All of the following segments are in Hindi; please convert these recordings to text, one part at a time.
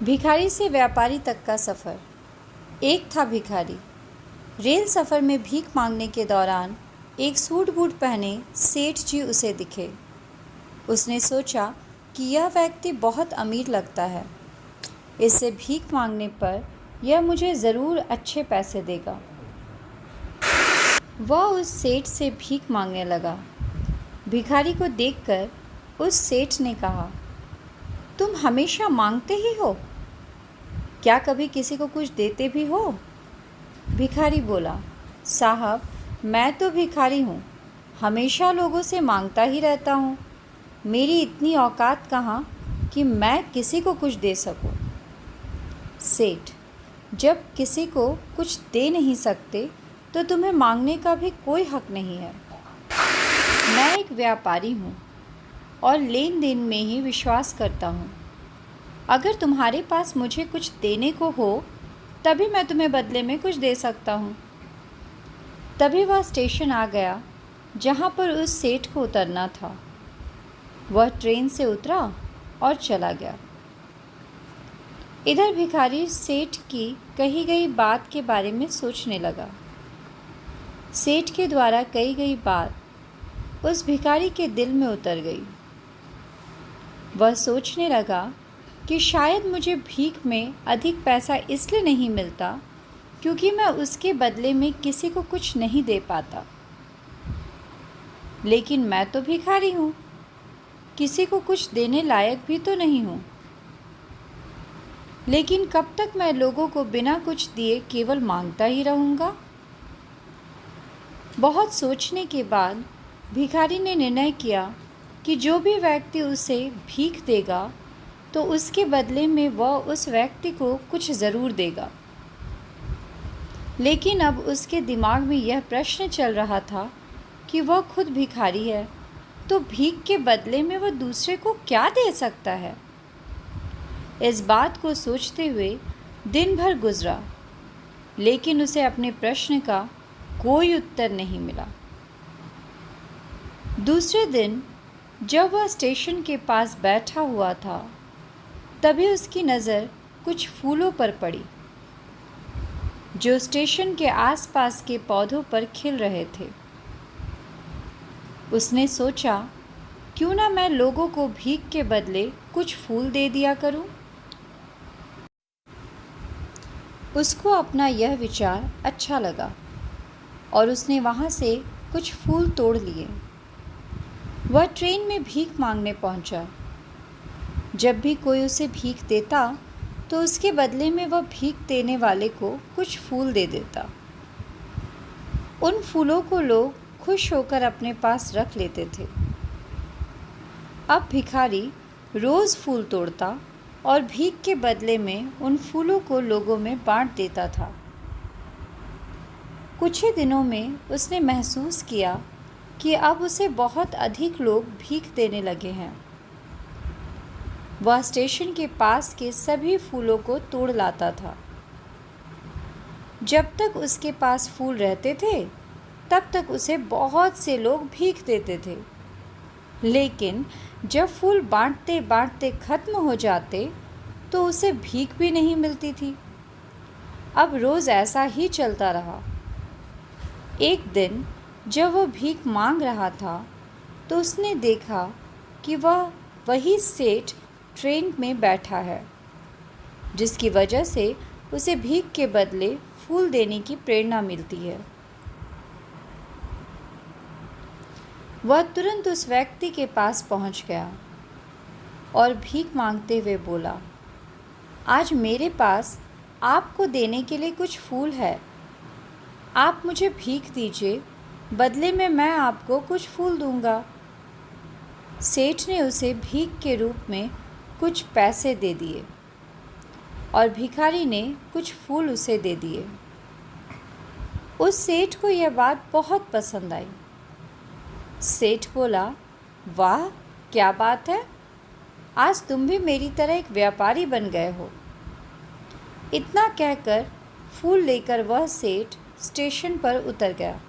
भिखारी से व्यापारी तक का सफ़र। एक था भिखारी। रेल सफ़र में भीख मांगने के दौरान एक सूट बूट पहने सेठ जी उसे दिखे। उसने सोचा कि यह व्यक्ति बहुत अमीर लगता है, इससे भीख मांगने पर यह मुझे ज़रूर अच्छे पैसे देगा। वह उस सेठ से भीख मांगने लगा। भिखारी को देखकर उस सेठ ने कहा, तुम हमेशा मांगते ही हो, क्या कभी किसी को कुछ देते भी हो? भिखारी बोला, साहब, मैं तो भिखारी हूँ, हमेशा लोगों से मांगता ही रहता हूँ। मेरी इतनी औकात कहाँ कि मैं किसी को कुछ दे सकूँ। सेठ, जब किसी को कुछ दे नहीं सकते तो तुम्हें मांगने का भी कोई हक नहीं है। मैं एक व्यापारी हूँ और लेन देन में ही विश्वास करता हूँ। अगर तुम्हारे पास मुझे कुछ देने को हो तभी मैं तुम्हें बदले में कुछ दे सकता हूँ। तभी वह स्टेशन आ गया जहाँ पर उस सेठ को उतरना था। वह ट्रेन से उतरा और चला गया। इधर भिखारी सेठ की कही गई बात के बारे में सोचने लगा। सेठ के द्वारा कही गई बात उस भिखारी के दिल में उतर गई। वह सोचने लगा कि शायद मुझे भीख में अधिक पैसा इसलिए नहीं मिलता क्योंकि मैं उसके बदले में किसी को कुछ नहीं दे पाता। लेकिन मैं तो भिखारी हूँ, किसी को कुछ देने लायक भी तो नहीं हूँ। लेकिन कब तक मैं लोगों को बिना कुछ दिए केवल मांगता ही रहूँगा? बहुत सोचने के बाद भिखारी ने निर्णय किया कि जो भी व्यक्ति उसे भीख देगा तो उसके बदले में वह उस व्यक्ति को कुछ ज़रूर देगा। लेकिन अब उसके दिमाग में यह प्रश्न चल रहा था कि वह खुद भिखारी है, तो भीख के बदले में वह दूसरे को क्या दे सकता है। इस बात को सोचते हुए दिन भर गुजरा, लेकिन उसे अपने प्रश्न का कोई उत्तर नहीं मिला। दूसरे दिन जब वह स्टेशन के पास बैठा हुआ था, तभी उसकी नज़र कुछ फूलों पर पड़ी जो स्टेशन के आसपास के पौधों पर खिल रहे थे। उसने सोचा, क्यों ना मैं लोगों को भीख के बदले कुछ फूल दे दिया करूं। उसको अपना यह विचार अच्छा लगा और उसने वहाँ से कुछ फूल तोड़ लिए। वह ट्रेन में भीख मांगने पहुँचा। जब भी कोई उसे भीख देता तो उसके बदले में वह भीख देने वाले को कुछ फूल दे देता। उन फूलों को लोग खुश होकर अपने पास रख लेते थे। अब भिखारी रोज़ फूल तोड़ता और भीख के बदले में उन फूलों को लोगों में बांट देता था। कुछ ही दिनों में उसने महसूस किया कि अब उसे बहुत अधिक लोग भीख देने लगे हैं। वह स्टेशन के पास के सभी फूलों को तोड़ लाता था। जब तक उसके पास फूल रहते थे तब तक उसे बहुत से लोग भीख देते थे। लेकिन जब फूल बांटते बांटते ख़त्म हो जाते तो उसे भीख भी नहीं मिलती थी। अब रोज़ ऐसा ही चलता रहा। एक दिन जब वह भीख मांग रहा था तो उसने देखा कि वह वही सेठ ट्रेन में बैठा है, जिसकी वजह से उसे भीख के बदले फूल देने की प्रेरणा मिलती है। वह तुरंत उस व्यक्ति के पास पहुंच गया और भीख मांगते हुए बोला, आज मेरे पास आपको देने के लिए कुछ फूल है, आप मुझे भीख दीजिए, बदले में मैं आपको कुछ फूल दूंगा। सेठ ने उसे भीख के रूप में कुछ पैसे दे दिए और भिखारी ने कुछ फूल उसे दे दिए। उस सेठ को यह बात बहुत पसंद आई। सेठ बोला, वाह, क्या बात है, आज तुम भी मेरी तरह एक व्यापारी बन गए हो। इतना कहकर फूल लेकर वह सेठ स्टेशन पर उतर गया।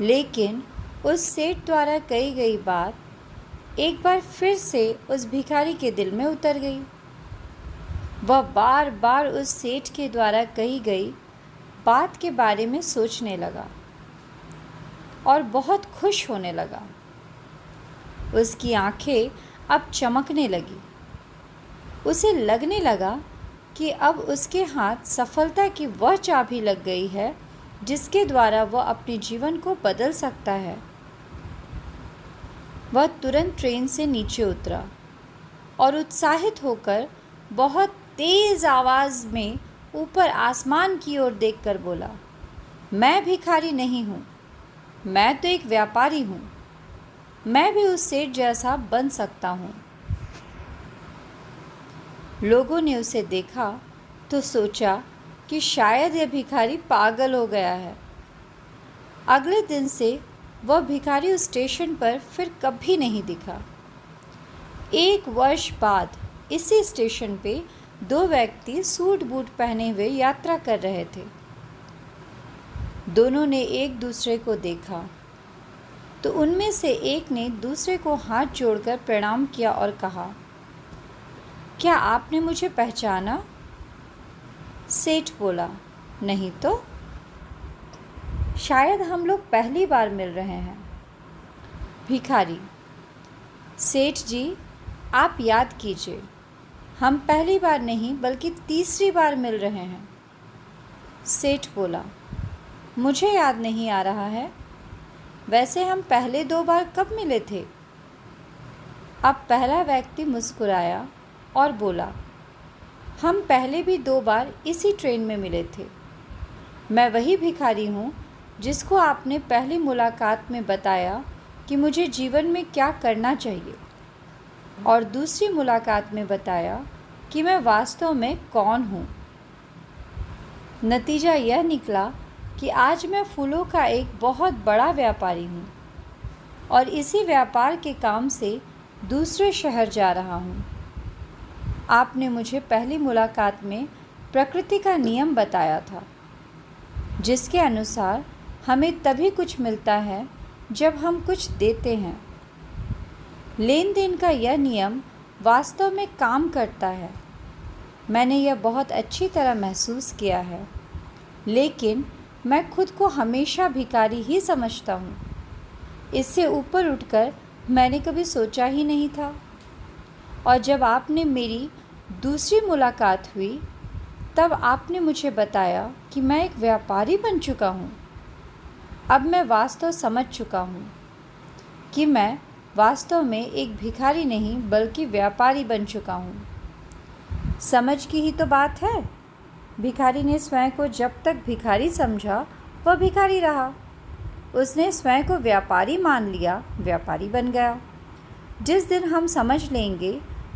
लेकिन उस सेठ द्वारा कही गई बात एक बार फिर से उस भिखारी के दिल में उतर गई। वह बार बार उस सेठ के द्वारा कही गई बात के बारे में सोचने लगा और बहुत खुश होने लगा। उसकी आंखें अब चमकने लगी। उसे लगने लगा कि अब उसके हाथ सफलता की वह चाबी लग गई है जिसके द्वारा वह अपने जीवन को बदल सकता है। वह तुरंत ट्रेन से नीचे उतरा और उत्साहित होकर बहुत तेज़ आवाज़ में ऊपर आसमान की ओर देखकर बोला, मैं भिखारी नहीं हूँ, मैं तो एक व्यापारी हूँ। मैं भी उस सेठ जैसा बन सकता हूँ। लोगों ने उसे देखा तो सोचा कि शायद यह भिखारी पागल हो गया है। अगले दिन से वह भिखारी उस स्टेशन पर फिर कभी नहीं दिखा। 1 वर्ष बाद इसी स्टेशन पे 2 व्यक्ति सूट बूट पहने हुए यात्रा कर रहे थे। दोनों ने एक दूसरे को देखा तो उनमें से एक ने दूसरे को हाथ जोड़कर प्रणाम किया और कहा, क्या आपने मुझे पहचाना? सेठ बोला, नहीं तो। शायद हम लोग पहली बार मिल रहे हैं। भिखारी, सेठ जी आप याद कीजिए, हम पहली बार नहीं बल्कि तीसरी बार मिल रहे हैं। सेठ बोला, मुझे याद नहीं आ रहा है। वैसे हम पहले 2 बार कब मिले थे? अब पहला व्यक्ति मुस्कुराया और बोला, हम पहले भी 2 बार इसी ट्रेन में मिले थे। मैं वही भिखारी हूँ जिसको आपने पहली मुलाकात में बताया कि मुझे जीवन में क्या करना चाहिए और दूसरी मुलाकात में बताया कि मैं वास्तव में कौन हूँ। नतीजा यह निकला कि आज मैं फूलों का एक बहुत बड़ा व्यापारी हूँ और इसी व्यापार के काम से दूसरे शहर जा रहा हूँ। आपने मुझे पहली मुलाकात में प्रकृति का नियम बताया था, जिसके अनुसार हमें तभी कुछ मिलता है जब हम कुछ देते हैं। लेन देन का यह नियम वास्तव में काम करता है। मैंने यह बहुत अच्छी तरह महसूस किया है, लेकिन मैं खुद को हमेशा भिखारी ही समझता हूँ। इससे ऊपर उठकर मैंने कभी सोचा ही नहीं था। और जब आपने मेरी दूसरी मुलाकात हुई तब आपने मुझे बताया कि मैं एक व्यापारी बन चुका हूँ। अब मैं वास्तव समझ चुका हूँ कि मैं वास्तव में एक भिखारी नहीं बल्कि व्यापारी बन चुका हूँ। समझ की ही तो बात है। भिखारी ने स्वयं को जब तक भिखारी समझा वह भिखारी रहा। उसने स्वयं को व्यापारी मान लिया, व्यापारी बन गया। जिस दिन हम समझ लेंगे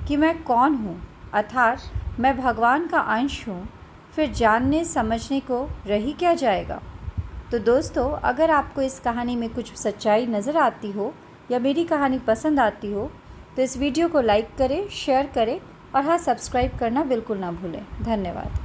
कि मैं कौन हूँ, अर्थात मैं भगवान का अंश हूँ, फिर जानने समझने को रही क्या जाएगा। तो दोस्तों, अगर आपको इस कहानी में कुछ सच्चाई नज़र आती हो या मेरी कहानी पसंद आती हो तो इस वीडियो को लाइक करें, शेयर करें और हाँ, सब्सक्राइब करना बिल्कुल ना भूलें। धन्यवाद।